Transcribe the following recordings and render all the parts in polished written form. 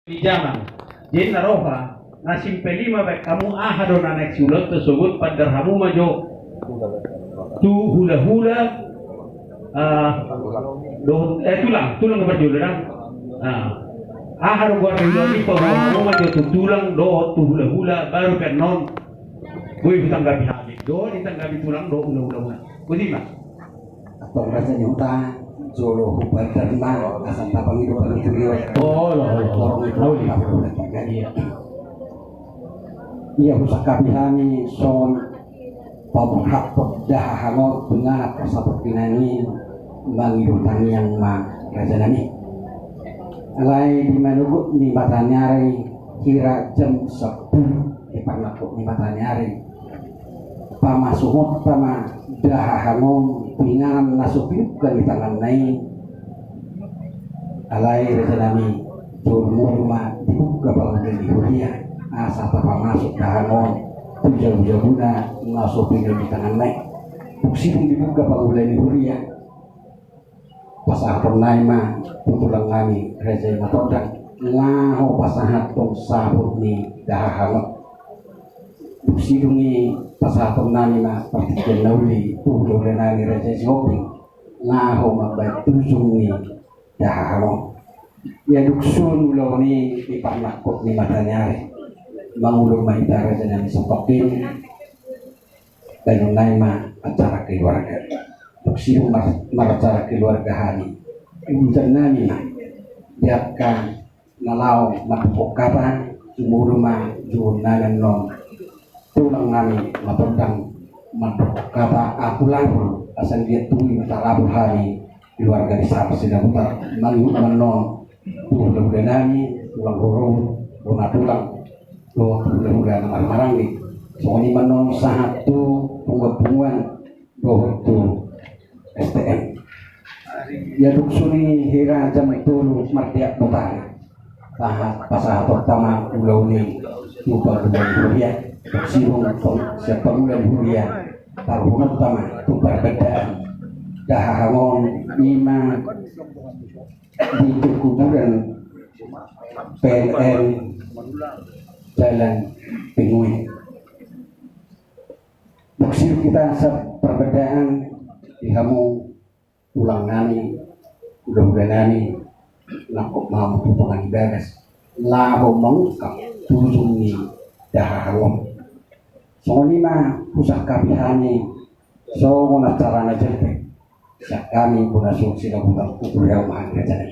di zaman jadi naroha nasim pelima baik kamu ahado nanek sulot tersebut padarhamu majo tu hula hula tulang berjula dah ahado gua riloni padarhamu majo tu tulang do tu hula hula baru kan non gue ditanggapi habis do ditanggapi tulang do hula hula bagaimana atau rasa nyuta Zolo hubar dharma asal tapang hidup bagi beliau. Oh, orang itu iya usah kabihani son pabhak dah hangot dengan seperti nani mangidutang yang ma rajanani alai di manugu di batanyari kira jam 10 di parnaku di batanyari pamasuhot pama dah hangot pingan nasupin ke di tangan naik alai rejanami turun rumah dibuka bangun dari huria asa papa masuk ke hangon tujuh guna nasupin di tangan naik buksipun dibuka bangun dari huria pasah pernah mah putulang kami rejai matodang ngaho pasahat tong sabut ni dah hangon buksipun pasal pernani mah pertikan nauli udah nani raja shopping ngaho mabat tusung ni dahalo ya duksun ulo ni di panakot ni matanyari mangulur mahita raja nani sepokin dan nai mah acara keluarga duksiru acara keluarga hari ibu nani mah biarkan nalau matupok kapan umur mah junanan non tulang nami matondang kata aku lalu asal dia tuli matarabu hari keluarga di sana sedang putar malu menon tulang nami tulang horong bona tulang tulang marang ni soalnya menon satu pengepungwan itu STM ya duksuni hira jam itu martiak putar tahap pasal pertama pulau ni lupa ya sirung siapa bulan huria taruhan utama itu perbedaan dahangon lima di kuburan PLN Jalan Pinguin maksud kita perbedaan dihamu tulang nani udah nani lakuk mau tutupan beres lahu mengungkap tujung ni dahangon soalnya mah usah kabihani so mana cara ngajarpe sak kami pun asuk sila budak kubur yang mahal kerjaan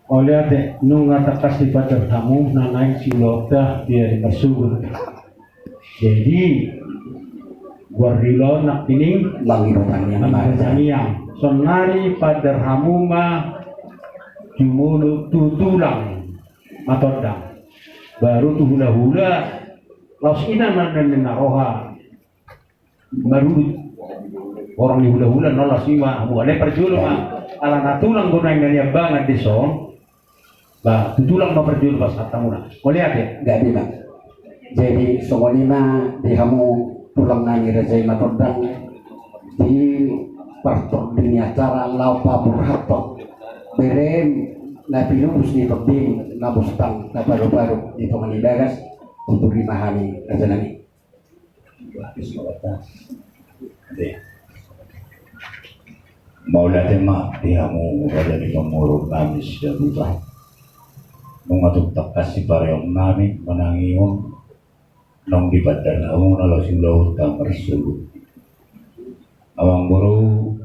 oleh ade nunga takas di badar tamu nanai silota dia bersubur jadi guardilo nak ini mangirutan yang sonari badar hamuma jumulu tutulang matodang baru tu hula-hula laos ina dan naroha baru orang di hula-hula nolas ima amu ale perjul mah ala natulang gunang yang banget di son bah tutulang mah perjul pas atamuna boleh ya enggak bisa jadi soalnya di kamu tulang nani rejai matodang di partok dunia acara laupa burhato beren nabi nubus di tebing nabustang na baru-baru di pemani bagas untuk dimahami rajanani Maula tema dihamu ada di pemurut kami sudah buka mengatuk takasi parayong nami menangiyon nong di badan awang nalo silau tamar sulut awang buru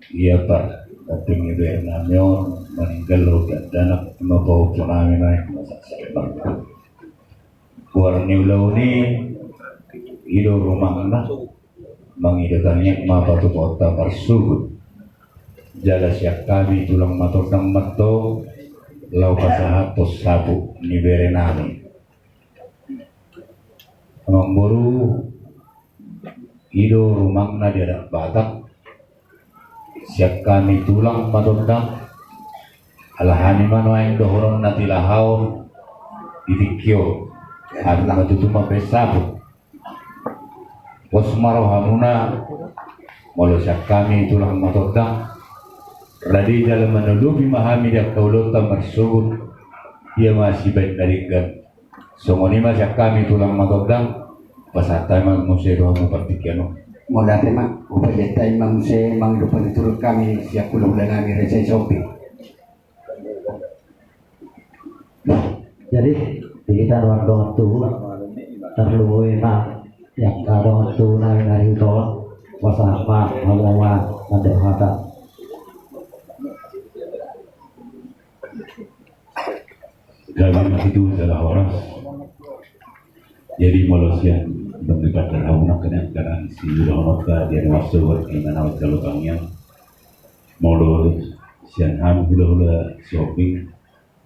iya pak tapi ibu namanya meninggal udah danak membawa tsunami naik masak sakit warni ulau ni hidup rumah anak mengidakannya mapatu kota bersubut jala siap kami tulang matodang mato lau kasahatos sabu ni berenami memburu hidup rumah na dia ada batak siap kami tulang matodang alahani mano yang dohoron natilahau itikyo at matutuma pesabu wasmaro hamuna molo siap kami tulang matodang Radi dalam menuduhi memahami dia kaulo tamar subut dia masih baik dari kan somoni masih kami tulang matodang pasatay mang museo mo partikiano Mula tema upaya tayo mamuse mangdupan turut kami siap pulang dengan Raja Sopi. Jadi kita waktu terlalu enak yang ada waktu nari itu wasapa mawawa mandek mata. Kami itu adalah orang jadi malosian berdebat dalam kenyataan si Udah dia masuk ke mana kalau kalian mau sian ham hula shopping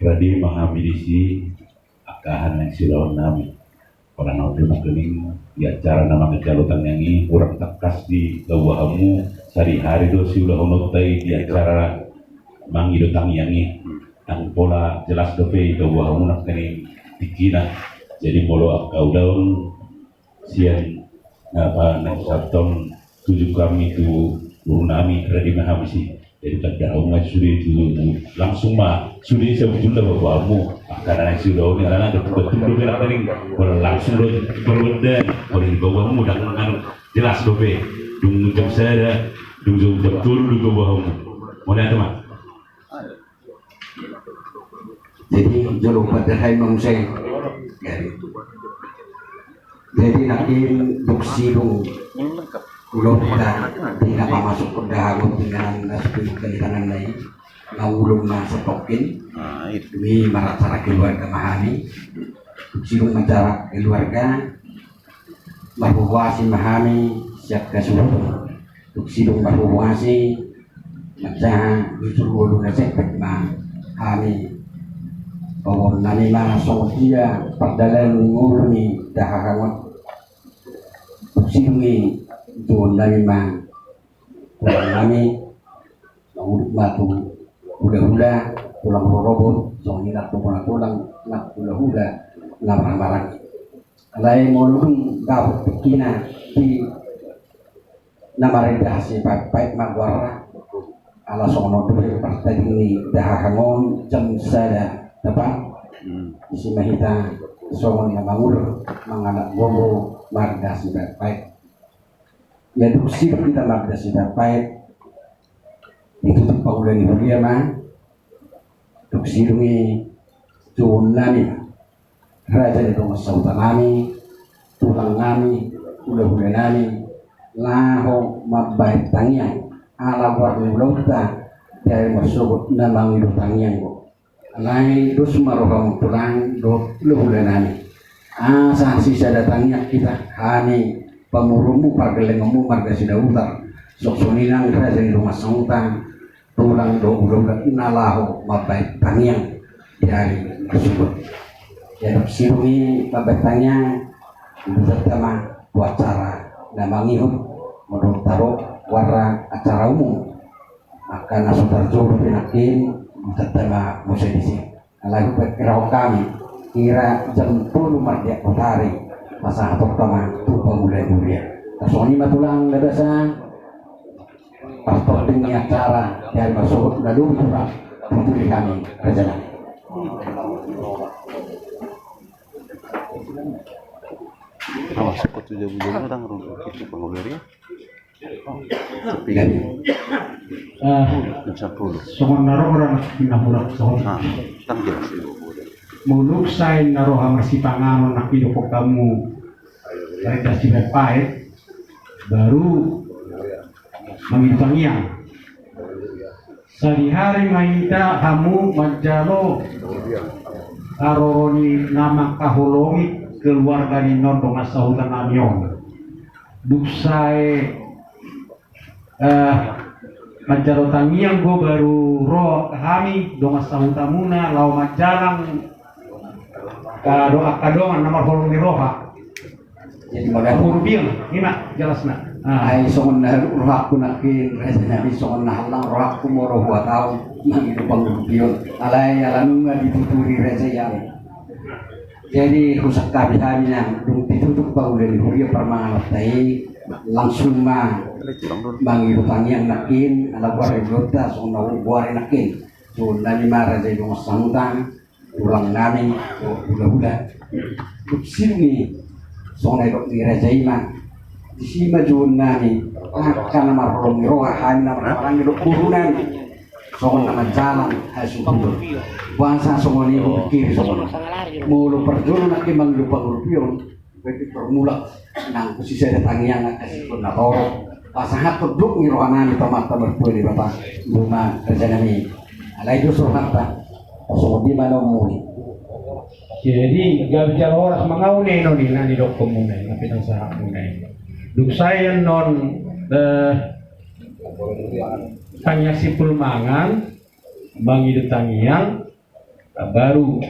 Radi mahamidisi akahan yang silawan nami orang itu kening di acara nama kecalutan yang ini kurang tekas di gawahamu sehari-hari itu si ulah onotai di acara mangido tang yang ini tang pola jelas dope gawahamu nak kening dikina jadi molo kau daun sian apa nak sabton tujuh kami itu nami Radi mahamidisi jadi tak jauh nggak sudah itu langsung mah sudah sebetulnya bawamu karena sudah ini karena ada betul betul paling langsung berbeda oleh bawamu dengan jelas dope dung jam saya dung betul dung bawamu mau lihat teman Jadi jolo pada hai manusia. Jadi nakin duksi dong. Ulo kita tidak masuk ke dahagon dengan nasib kelihanan lain ngulung na setokin demi maracara keluarga mahami silung macara keluarga marhuwasi mahami siap kasusun silung marhuwasi maca justru ulu na sepek mahami bawon nani ma sotia perdalan ngulungi dahagon silungi tuon nami mang nami manguduk batu hula-hula tulang robot soalnya nak tulang nak hula-hula lamarang-marang alai molung gabut pikina di namarindah si baik magwara ala sono dulu partai ini dahangon jam sada tepat isi mahita sono yang bangun menganak gobo marga si baik ya duksir kita magda si dapat itu paulan ibu dia mah duksir ni tuon nami raja itu masauta nami tulang nami udah nami laho mabait tangyang ala warni lota dari masuk namang itu tangyang ko alai dus maroham tulang do udah nami asa sisa datangnya kita hani pamurumu pargelengmu marga sida utar sok soninang raja di rumah sangutang tulang do udah nalaho mabait tangyang dari tersebut ya sirungi mabait tangyang bersama buat cara namangihut menurut taruh warna acara umum maka nasutar jauh pinakin bersama musik di sini lalu berkirau kami kira jam 10 mardia utari masa pertama tuh mulai tasoni matulang dadasa pastor ini acara dari masuk lalu kurang putri kami rencana Masuk ke 7 bulan orang rumah itu penguliarnya. Jam 10. Songon naro orang pinahurak sohon. Tang jelas itu. Muluk say naro masih panganon nak hidup kamu mereka sibat pahit baru mengintangiang sehari-hari mainta kamu majalo karoroni nama kahologi keluarga ni nondo masahutan namion duksai majalo tangiang go baru roh kami do masahutan muna lau majalang kadongan nomor holong di roha jadi modal rupiah gimana jelasna ay songon na rohakku nakin rasanya di songon na halang rohakku mo roh buat tahu nang itu pangrupion alay alam nga dituturi rasanya jadi rusak kabihani na dung ditutup pa ulit di huriya permanganap tayo langsung mangirutang yang nakin ala buwari blota songon na buwari nakin so nalima rasanya yung sangutang ulang nami hula-hula sini sonai dok di Rajaima di sini jual nami akan nama rolong roha hari nama orang dok burunan songon nama jalan hasil dulu bangsa songon ini berpikir songon mulu perjuangan nak memang lupa rupiah begitu bermula nang posisi ada tangian kasih pun natoro pasangan terduk ni roha nami tamata berpuluh bapak rumah kerja nami alai itu sohat tak so di mana muli. Jadi gabjar oras mangaune no ni nani dok komunai tapi nang sa komunai. Duk saya non tanya sipul mangan bangi detangian baru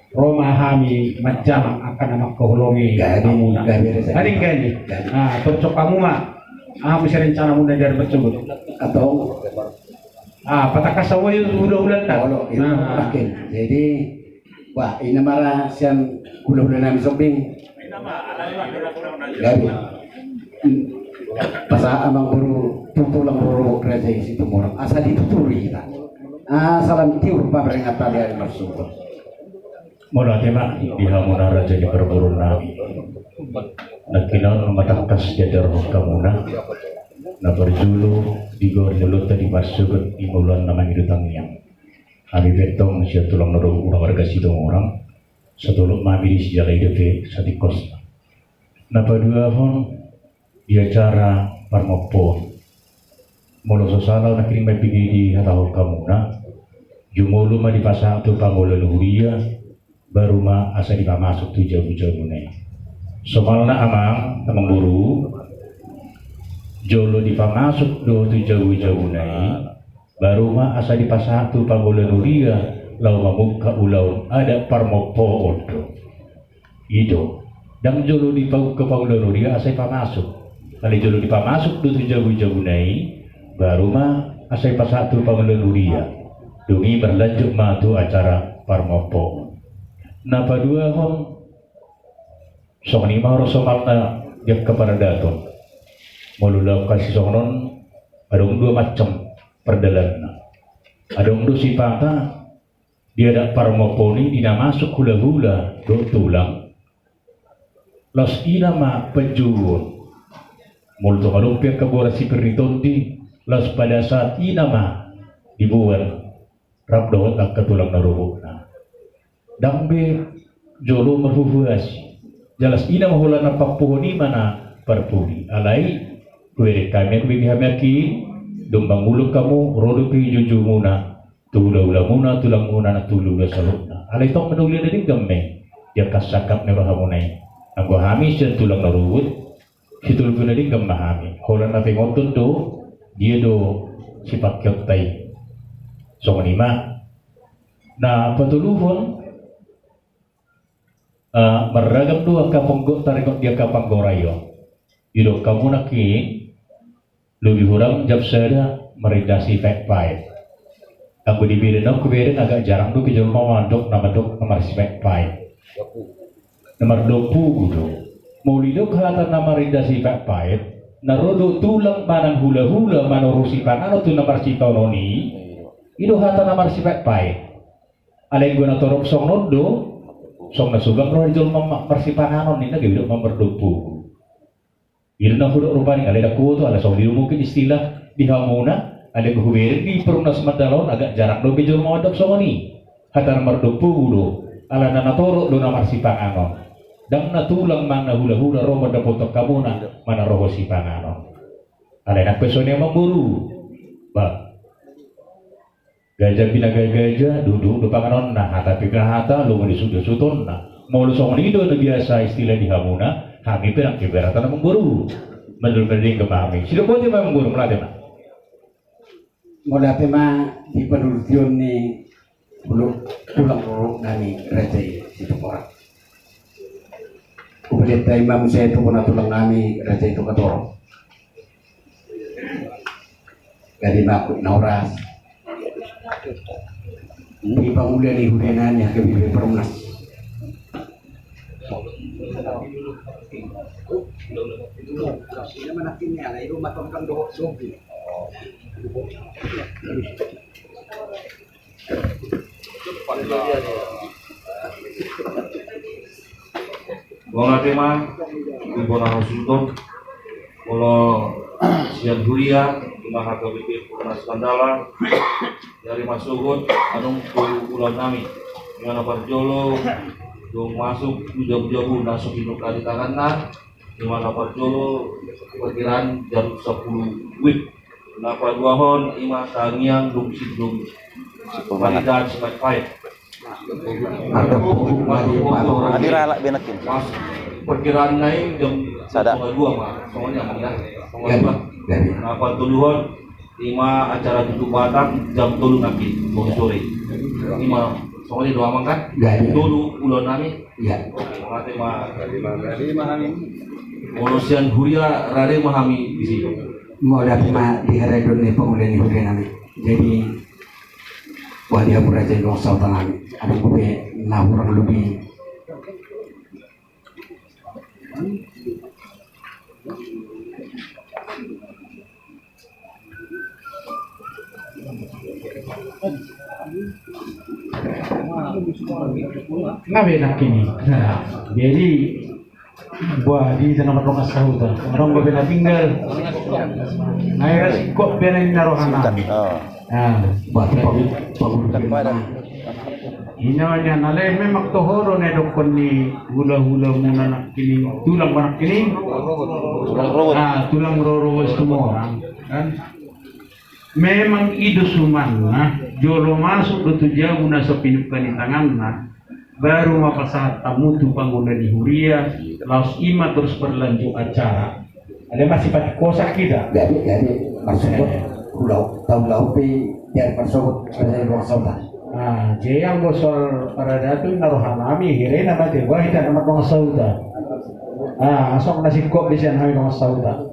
Roma hami macam akan nama koholongi kamuna. Hari gani. Ah, cocok kamu mah. Mesti rencana muda dari bercebut Atau patah kasawai udah kalau itu makin. Jadi wah ini marah siang udah nami shopping. Gabi. Pasal abang baru tutulang baru kerja di situ orang asal dituturi kita. Salam tiur peringatan dari masuk. Mula tema di hamuna raja di berburu nami. Nakinan matakas jadar kamuna. Na berjulu di gor dulu tadi masuk di bulan nama hidutang yang. Hari betong siap tulang nurung orang warga situ orang. Setuluk mami di sejarah hidup sati kos. Napa dua pun dia cara parmopon. Mulu sosala nakiring mai pergi di hatau kamuna. Jumulu mah di pasang tu panggol luhuria. Baru mah asa di masuk tu jauh-jauh nih. Somalna amang guru jolo di masuk do tu jauh-jauh nih. Baru mah asa di pasang tu panggol luhuria. Lau mamuka ulau ada parmopo odo. Ido. Dan jolo di ke panggol luhuria asa di masuk. Kali jolo di masuk do tu jauh-jauh nih. Baru mah asa di pasang tu panggol luhuria. Dungi berlanjut mah tu acara parmopo. Napa dua hon song lima orang somalna dia kepada daton mulula kasih songnon ada dua macam perdalanna ada dua sifata dia ada parmoponi dina masuk hula-hula do tulang los inama penjuun multo kalumpia kabora si peritonti los pada saat inama dibuat rabdo tak ketulang naruhuna dambe jolo merhuhuasi jelas ina mahula nampak pohoni mana perpuni alai kuere kami aku bihamaki dombang muluk kamu rodo pi jujumuna tula muna tulang muna na tula saluna alai tong menuli na gemme dia kasakap ne bahamunai anggo hami sen tulang narut situl pun na gemmahami hola na pengoton do dia do sifat kyottai so lima na patuluhon meragam dua kaponggo tarikot dia kapanggorayo ido kamu naki lebih kurang jam sada meridasi pek-pek aku diberi aku beri agak jarang tuh kejauh mandok nama dok nomor si pek-pek nomor 20 do mau lido kelihatan nama ridasi pek-pek narodo tulang manang hula-hula manorusi panano tu nomor si tononi ido hata nomor si pek-pek alai guna torok song nodo song nasugam roh jol mama persipananon ni nagi hidup memberdupu. Irna huduk rupani alai daku tu ala song diru mungkin istilah di hamuna alai kuhuberin di perumnas madalon agak jarang do jol mau adop songoni. Hatar merdupu do ala nana torok do na persipananon. Dang na tulang mana hula-hula roh pada potok kamuna mana roh sipananon. Alai nak pesone memburu. Ba gajah bina gajah duduk depan kanon nah tapi hata lu mau disudah sutun nah mau lu songon itu biasa istilah di hamuna kami perang keberatan memburu menurut kami sudah boleh memang memburu melatih mah melatih mah di penelitian nih belum pulang nami raja itu orang kemudian imam saya itu pernah tulang nami raja itu ketorong dari makuk nauras di bangunan di hudenannya ke bibir perumnas. Mana kini ada itu macam kan doh sobi. Pada Mga tema, ibu na Sultan, Mula Sian Huria, Imaha KBP Purnas Mandala, dari Masugot, anong ulam nami, Imana Parjolo, dong masuk jabu-jabu nasuk hidup kali tangan na, Imana Parjolo, perkiraan jam 10 WIB. Kenapa dua hon, Ima Tangiang, dong sidung, Maridan, sekat fight. Adira ala benakin. Mas perkiraan naik jam Sada. 2 mah, soalnya mah ya. Kenapa duluan 5 acara duduk Batak jam 3 nanti sore. 5 soalnya doa mah kan? Dulu bulan nami. Iya. Mate mah Molusian Huria rare memahami di sini. Mau dapat mah di Haradun nih pengulian di Huria nami. Jadi wali abu raja yang doang sautan nami. Ada gue kurang lebih. Ngabe nak kini. Nah, jadi buat di tanah Rokas Sahuta. Orang gue bela tinggal. Nah, kok bela narohana. Nah, Buat pengulian. ini namanya nalai memang tohoro ne dokon ni hula-hula muna nak kini tulang banak kini. Nah, tulang roro semua orang kan. Memang ido suman nah, jolo masuk betul jauh na sa pinukan di tangan na, baru mapasahat tamu tu pangguna di Huria, laos ima terus berlanjut acara. Ada masih pati kosak kita. Jadi maksudnya pulau tahu laupi biar masuk dari ruang sautan. Nah, yang bosor para datu narohanami, hirena mati, wah kita nama kong sauda. Ah, asok nasi kok bisa nami kong sauda.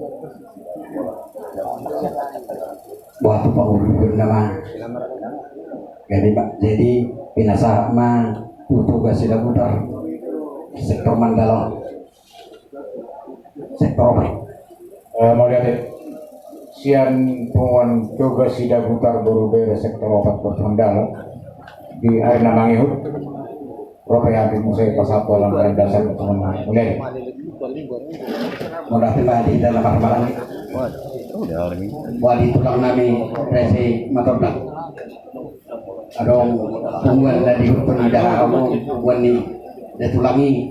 Buat pengulian nama. Jadi pinasa mah tugas sudah putar sektor Mandala, sektor apa? Mau lihat sian penguan tugas sudah putar berubah sektor 4 Mandala di air namangihut. Prope habis musai pasapol dalam dasar teman mulai. Mudah di dalam perkembangan wali tulang nami resi matobak. Adong tungguan dari penida kamu wani detulangi.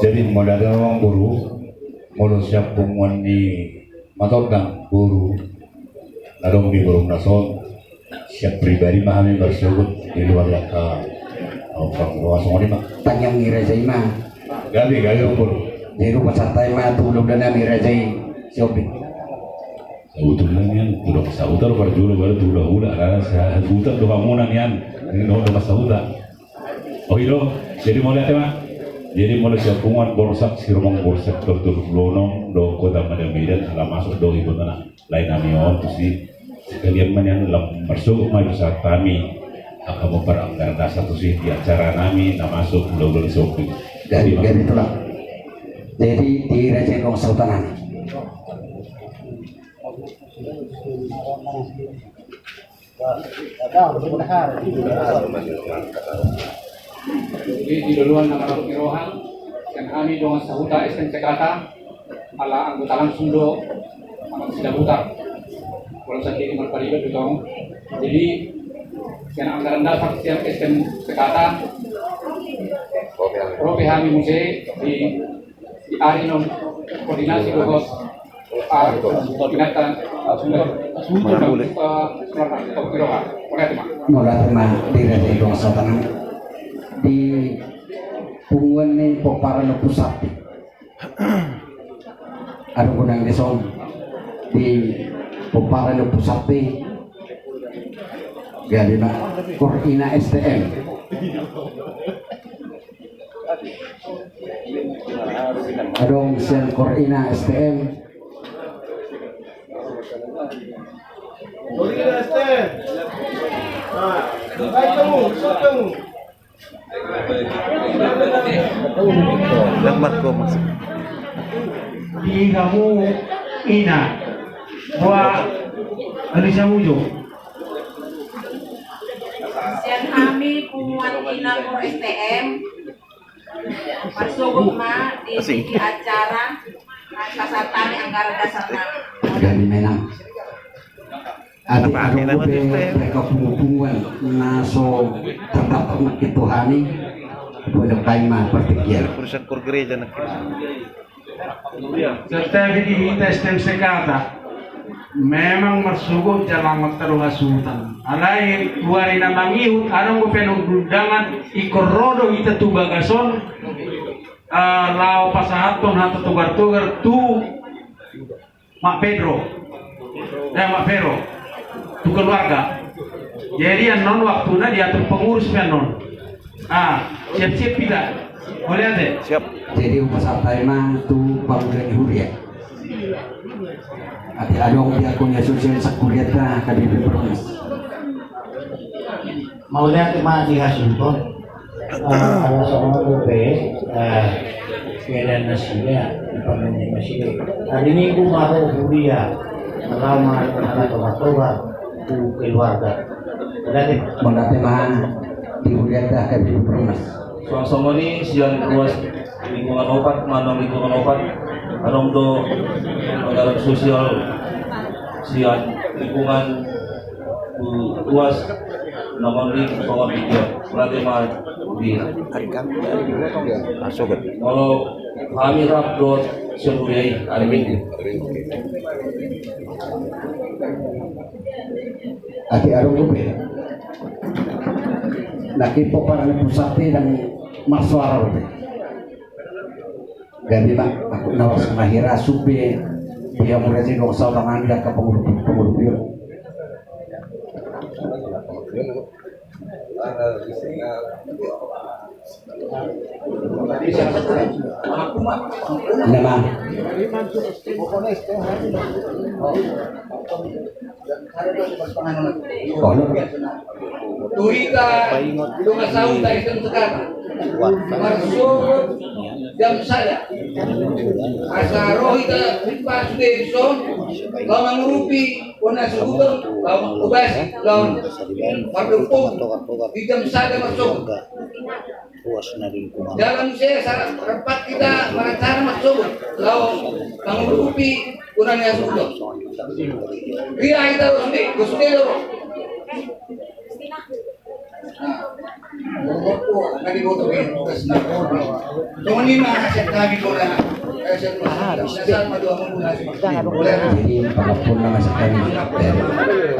Jadi modal orang guru, modal siap pengumuman di matodang guru, lalu di burung nason siap pribadi mahami bersyukur di luar laka, orang luar semua ni mah. Tanyang ni resi mah. Gali orang guru. Di rumah santai mah tulung dan nami resi shopping. Sebetulnya ni tulung sautar berjulu baru tulung ulah lah. Sautar tu kamu nangian, ini no rumah sautar. Oh itu, jadi mau lihat mah. Jadi mulai siapungan borsak sirmong borsak dokter lonong do kota Madamidan alam masuk do ibu tanah lain namion tu si sekalian yang dalam masuk maju saat kami akan memperanggar dasar tu si di acara nami nak masuk pulau sopi. Jadi itulah. Jadi di Raja Kong Sultanan. Jadi di duluan nama Rohan yang kami dengan sahuta SNC kata ala anggota langsung do anak sudah putar kalau saat ini berparibat betul. Jadi yang anggaran dasar siap SNC kata Prope kami musik di hari non koordinasi bos binatang mulai teman di Raja Kong Sultanan. Di punguan ni popara no pusat ada gunang deson di popara no pusat gali na Korina STM adong sian Korina STM Korina STM kamu Yang Marco maksud. Di kamu ina, buat Alisa Mujo. Siang kami Dinamo STM masuk di acara kasatani anggaran dasarnya Gani menang. Adik-adik mereka hubungan naso tetap makituhani pada kaima pertikir. Urusan kur gereja nak. Tetapi di STM sekata memang masuk jalan terlalu sultan. Alai luari nama miut, anong ko penundangan ikorodo ita tu bagason, lao pasahaton hato tugar-tugar tu Mak Pedro, Mak Pedro, tu keluarga. Jadi yang non waktunya diatur pengurus non. Siap-siap tidak, boleh ada. Siap. Jadi upasatai mah tu panggilan huria. Ati adong dia punya sosial sakuliah dah kadi berproses. Mau lihat mah di Hasunton ada seorang UP keadaan nasinya dipanggilnya nasinya hari ini aku mau kuliah melamar anak tobat tu keluarga Mondate mah di huria dah kadi berproses. Sama-sama ini siang luas lingkungan opat, mana lingkungan opat, anong do anggaran sosial siang lingkungan luas namun di bawah video berarti mah di Masuk. kalau kami rapdot sebuyai hari minggu Ati arung upe. Nakipo para pusate dan maswara upe. Gani mak aku nawas mahira sube dia mulai sih dong sautangan dia ke pengurus dia. Nama Turita lunga saud tayo sekarang. Marsud jam saya. Asa rohita pas Davidson kau mengurupi wana sugutan kau ubas kau pardupong di jam saya masuk. Dalam saya rapat kita merencana masuk kau mengurupi wana sugutan. Ria kita usni usni lo. Nadi boto ke tugas na ko. Tunggu ni mahasip kami ko na. Kasi nasaan madua mo muna si jadi pangapun nama sekali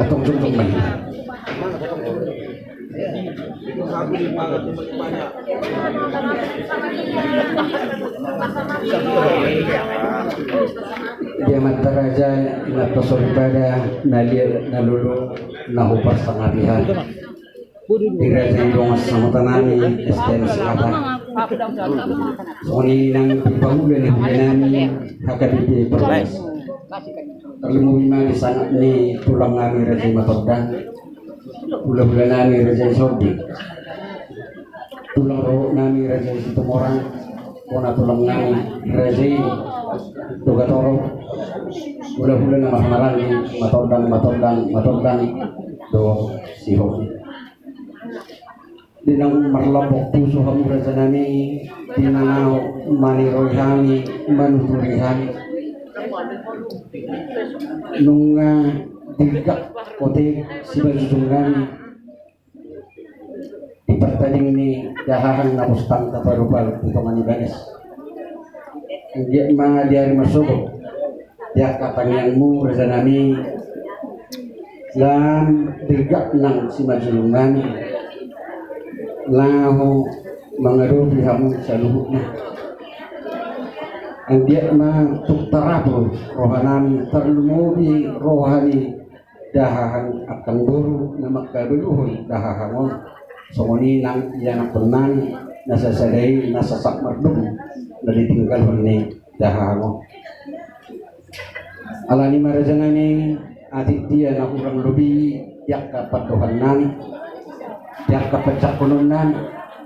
atau jumlah mana. Dia mata raja na tosoribada nalulu nahupas sangabihan. Diraja dong sama tanami STM sekata. Soni nang dibangun nami HKBP Perlas. Ilmu lima di sana ni tulang nami raja matodang. Bulan-bulan nami raja Saudi. Tulang roh nami raja Situmorang. Kona tulang nami raja Tugatoro. Bulan-bulan nama marani matodang do si Hobi. Dinang marlapok puso hamu raja nami dinangaw maniroyhani manuturihani nung digak kote sibasusungani ipertanding ni dahahan na pustang kaparubal putongan ibanes hindi mga diari masubok dia kapanyangmu raja nami lan digak nang sibasusungani lahu mengerupi hamu saluhukna ang dia ma tuktarapo rohanami terlumubi rohani dahahan akan guru na magkabiluhon dahahangon sumuni nang iyan ang penani nasasaday nasasak mardum na ditinggalhon ni dahahangon alani marajanani adik dia na kurang lebih yak kapatuhan nani yang kepecah kununan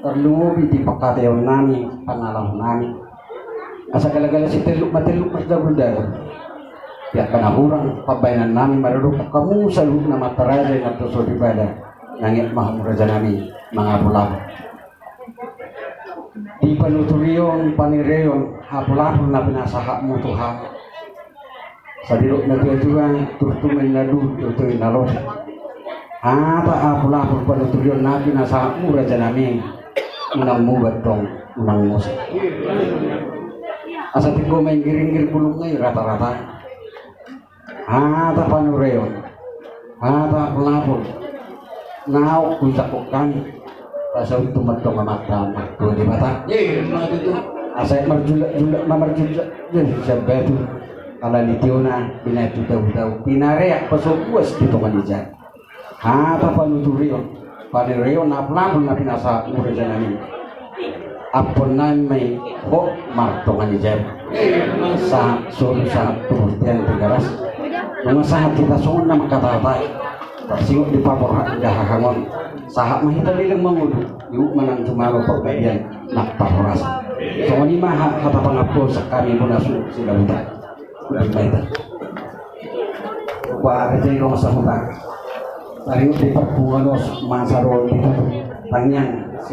terlubi di pakateon nami pangalang nami asa gala-gala si teluk mateluk masdabudar ya kana urang pabayanan nami maruduk kamu saluk na mataraja na tuso di bada nangit maham raja nami mga bulang di panuturion panireon hapulapun na pinasahakmu Tuhan sadirok na tujuan turtumen na du tutuin na lo apa hapulapun panuturion na pinasahakmu raja nami unang mubat dong unang musik asa tingko main giring-giring bulung ngay rata-rata apa panureon apa hapulapun naok kusakukan pasal itu mereka memakam tuh di mata itu asal merjulak jadi sebab itu kalau ditiona bina itu tahu pinarea pesokuas di toman ijat apa panuturion panerion aplan na pinasa murejanani apon namay ho martongan ijat sa solusa turtian tegaras nung sahat kita sunod na makatatay Singok di papor dahahangon sahak mahita nilang mangulo yung manang tumalo pagbayan nakpaporas so ni maha hatapangapol sa kami muna sila huta mahita kaya ko sa huta tayo di pagpunganos masarol dito tangyang